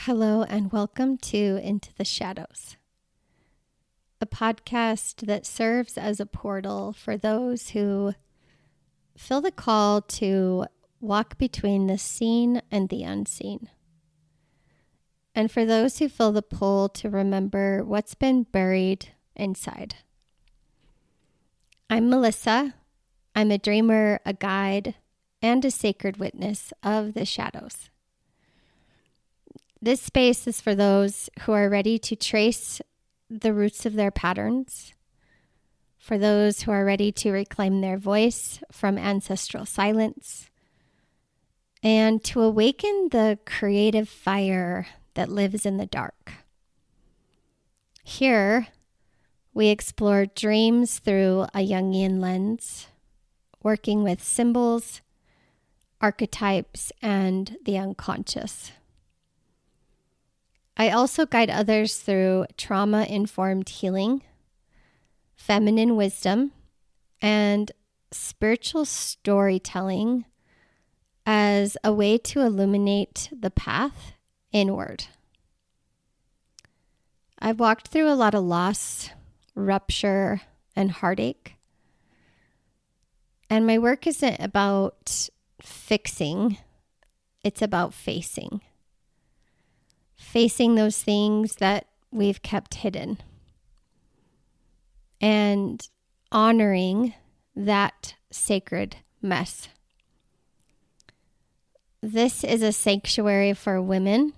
Hello and welcome to Into the Shadows, a podcast that serves as a portal for those who feel the call to walk between the seen and the unseen, and for those who feel the pull to remember what's been buried inside. I'm Melissa. I'm a dreamer, a guide, and a sacred witness of the shadows. This space is for those who are ready to trace the roots of their patterns, for those who are ready to reclaim their voice from ancestral silence, and to awaken the creative fire that lives in the dark. Here, we explore dreams through a Jungian lens, working with symbols, archetypes, and the unconscious. I also guide others through trauma-informed healing, feminine wisdom, and spiritual storytelling as a way to illuminate the path inward. I've walked through a lot of loss, rupture, and heartache. And my work isn't about fixing, it's about facing. Facing those things that we've kept hidden and honoring that sacred mess. This is a sanctuary for women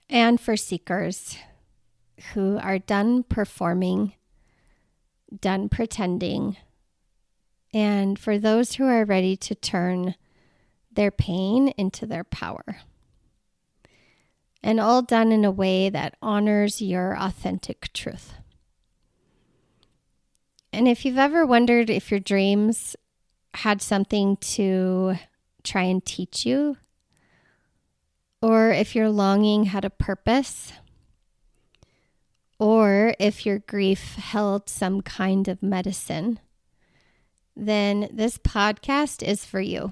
and for seekers who are done performing, done pretending, and for those who are ready to turn their pain into their power. And all done in a way that honors your authentic truth. And if you've ever wondered if your dreams had something to try and teach you, or if your longing had a purpose, or if your grief held some kind of medicine, then this podcast is for you.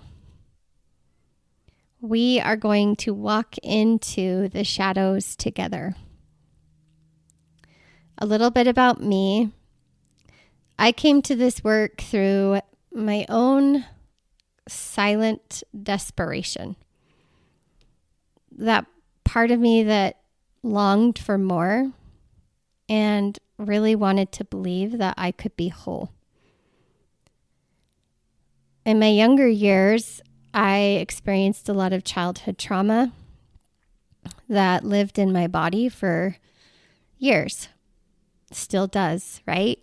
We are going to walk into the shadows together. A little bit about me. I came to this work through my own silent desperation. That part of me that longed for more and really wanted to believe that I could be whole. In my younger years, I experienced a lot of childhood trauma that lived in my body for years. Still does, right?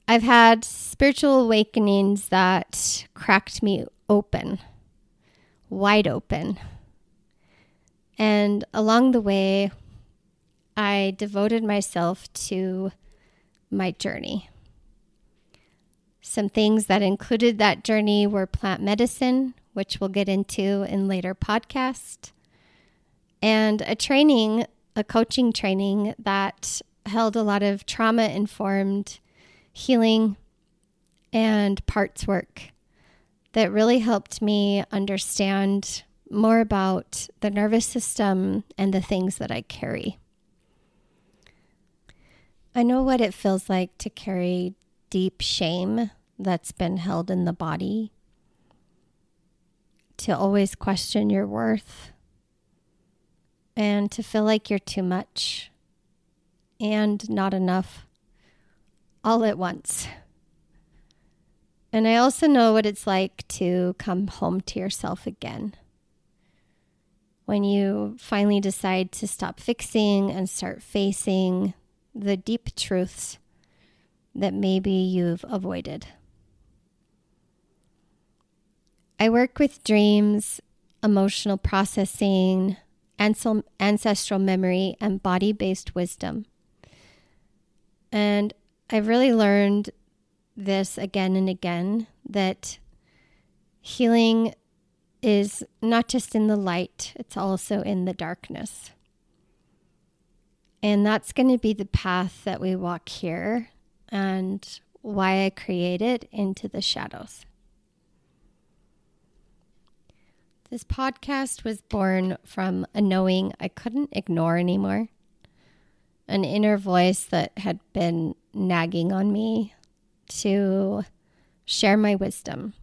I've had spiritual awakenings that cracked me open, wide open. And along the way, I devoted myself to my journey. Some things that included that journey were plant medicine, which we'll get into in later podcasts, and a coaching training that held a lot of trauma-informed healing and parts work that really helped me understand more about the nervous system and the things that I carry. I know what it feels like to carry deep shame that's been held in the body, to always question your worth, and to feel like you're too much and not enough all at once. And I also know what it's like to come home to yourself again. When you finally decide to stop fixing and start facing the deep truths that maybe you've avoided. I work with dreams, emotional processing, ancestral memory, and body-based wisdom. And I've really learned this again and again, that healing is not just in the light, it's also in the darkness. And that's going to be the path that we walk here and why I created Into the Shadows. This podcast was born from a knowing I couldn't ignore anymore, an inner voice that had been nagging on me to share my wisdom,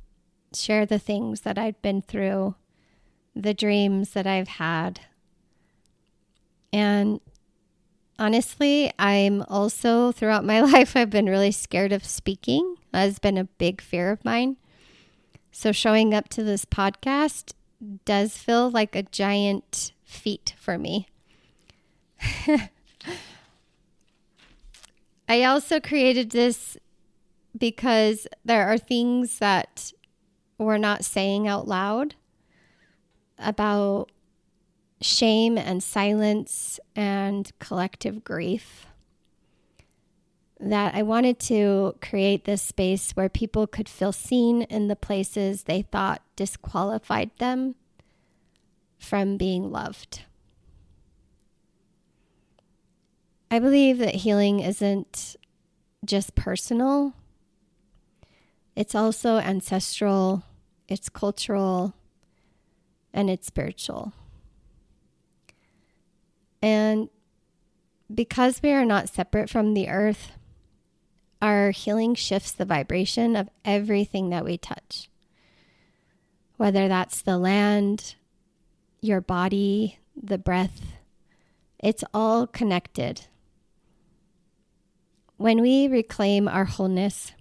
share the things that I'd been through, the dreams that I've had. And honestly, I'm also, throughout my life, I've been really scared of speaking. That has been a big fear of mine. So showing up to this podcast does feel like a giant feat for me. I also created this because there are things that we're not saying out loud about shame and silence and collective grief, that I wanted to create this space where people could feel seen in the places they thought disqualified them from being loved. I believe that healing isn't just personal. It's also ancestral, it's cultural, and it's spiritual. And because we are not separate from the earth, our healing shifts the vibration of everything that we touch. Whether that's the land, your body, the breath, it's all connected. When we reclaim our wholeness,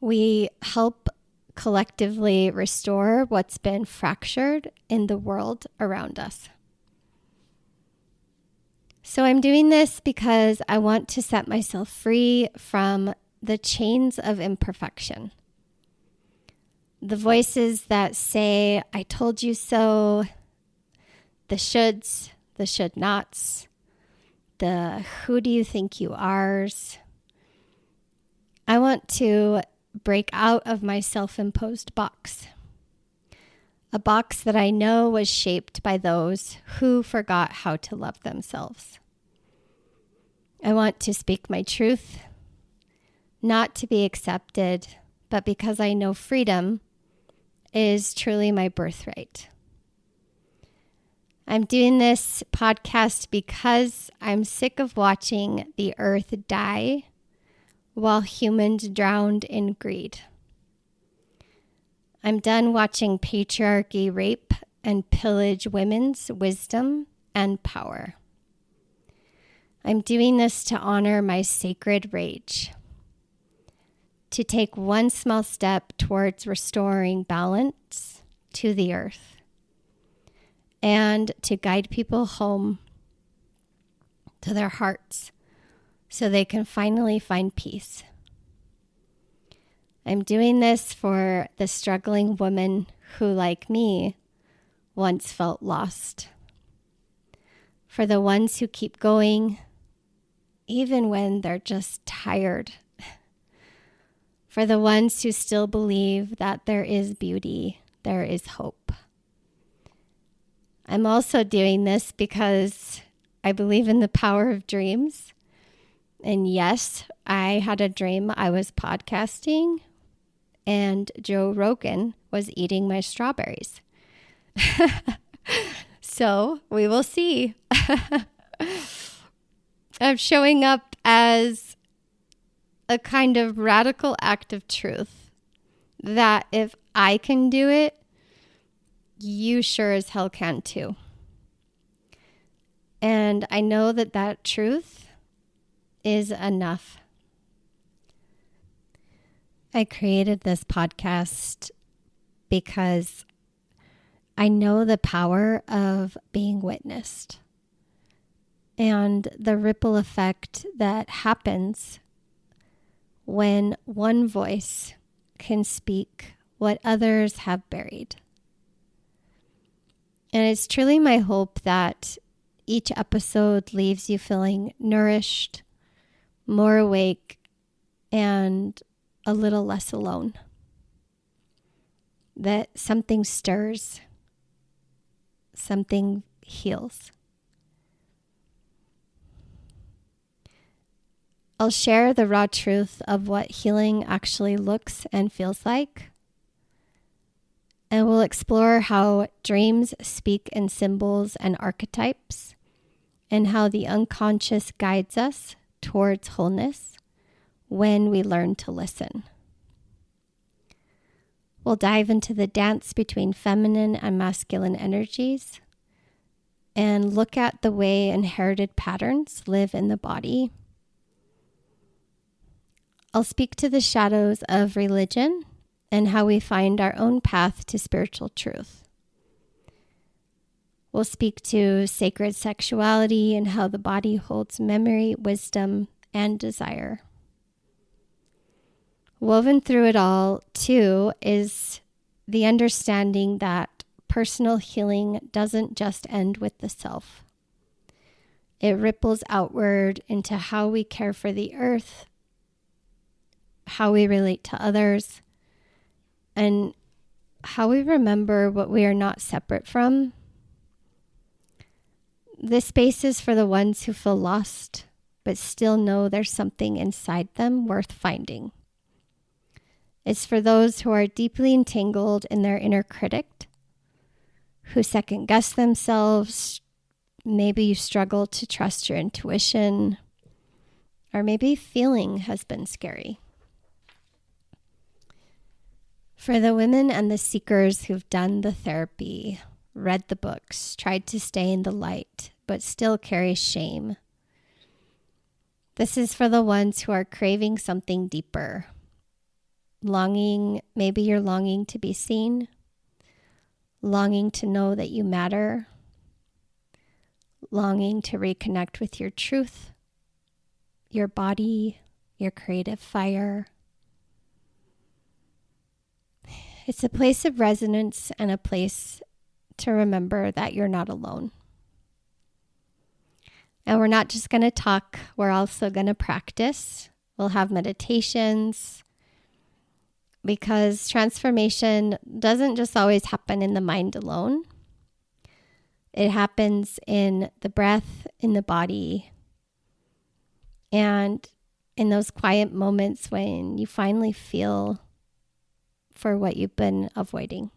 we help collectively restore what's been fractured in the world around us. So I'm doing this because I want to set myself free from the chains of imperfection. The voices that say, I told you so, the shoulds, the should nots, the who do you think you are's. I want to break out of my self-imposed box. A box that I know was shaped by those who forgot how to love themselves. I want to speak my truth, not to be accepted, but because I know freedom is truly my birthright. I'm doing this podcast because I'm sick of watching the earth die while humans drowned in greed. I'm done watching patriarchy rape and pillage women's wisdom and power. I'm doing this to honor my sacred rage, to take one small step towards restoring balance to the earth, and to guide people home to their hearts so they can finally find peace. I'm doing this for the struggling woman who, like me, once felt lost. For the ones who keep going, even when they're just tired. For the ones who still believe that there is beauty, there is hope. I'm also doing this because I believe in the power of dreams. And yes, I had a dream I was podcasting and Joe Rogan was eating my strawberries. So we will see. I'm showing up as a kind of radical act of truth that if I can do it, you sure as hell can too. And I know that that truth is enough. I created this podcast because I know the power of being witnessed and the ripple effect that happens when one voice can speak what others have buried. And it's truly my hope that each episode leaves you feeling nourished, more awake, and a little less alone. That something stirs, something heals. I'll share the raw truth of what healing actually looks and feels like, and explore how dreams speak in symbols and archetypes, and how the unconscious guides us towards wholeness when we learn to listen. We'll dive into the dance between feminine and masculine energies and look at the way inherited patterns live in the body. I'll speak to the shadows of religion and how we find our own path to spiritual truth. We'll speak to sacred sexuality and how the body holds memory, wisdom, and desire. Woven through it all, too, is the understanding that personal healing doesn't just end with the self. It ripples outward into how we care for the earth, how we relate to others, and how we remember what we are not separate from. This space is for the ones who feel lost, but still know there's something inside them worth finding. It's for those who are deeply entangled in their inner critic, who second guess themselves. Maybe you struggle to trust your intuition, or maybe feeling has been scary. For the women and the seekers who've done the therapy, read the books, tried to stay in the light, but still carry shame. This is for the ones who are craving something deeper. Maybe you're longing to be seen, longing to know that you matter, longing to reconnect with your truth, your body, your creative fire. It's a place of resonance and a place to remember that you're not alone. And we're not just going to talk, we're also going to practice. We'll have meditations, because transformation doesn't just always happen in the mind alone. It happens in the breath, in the body, and in those quiet moments when you finally feel for what you've been avoiding.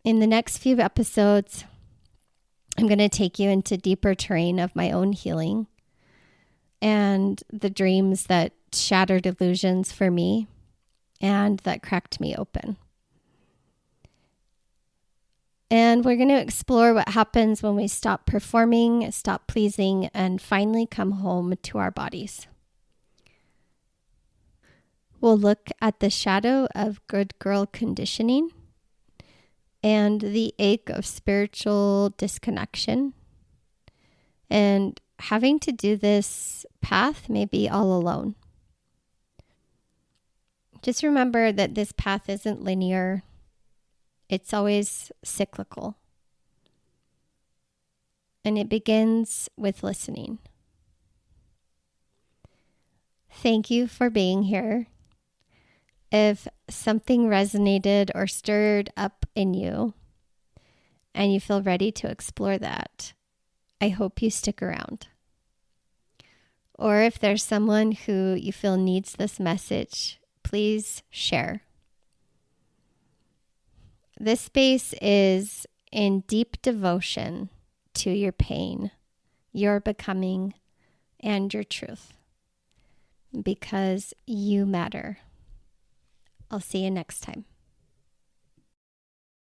In the next few episodes, I'm going to take you into deeper terrain of my own healing and the dreams that shattered illusions for me and that cracked me open. And we're going to explore what happens when we stop performing, stop pleasing, and finally come home to our bodies. We'll look at the shadow of good girl conditioning and the ache of spiritual disconnection, and having to do this path maybe all alone. Just remember that this path isn't linear. It's always cyclical. And it begins with listening. Thank you for being here. If something resonated or stirred up in you and you feel ready to explore that, I hope you stick around. Or if there's someone who you feel needs this message, please share. This space is in deep devotion to your pain, your becoming, and your truth, because you matter. I'll see you next time.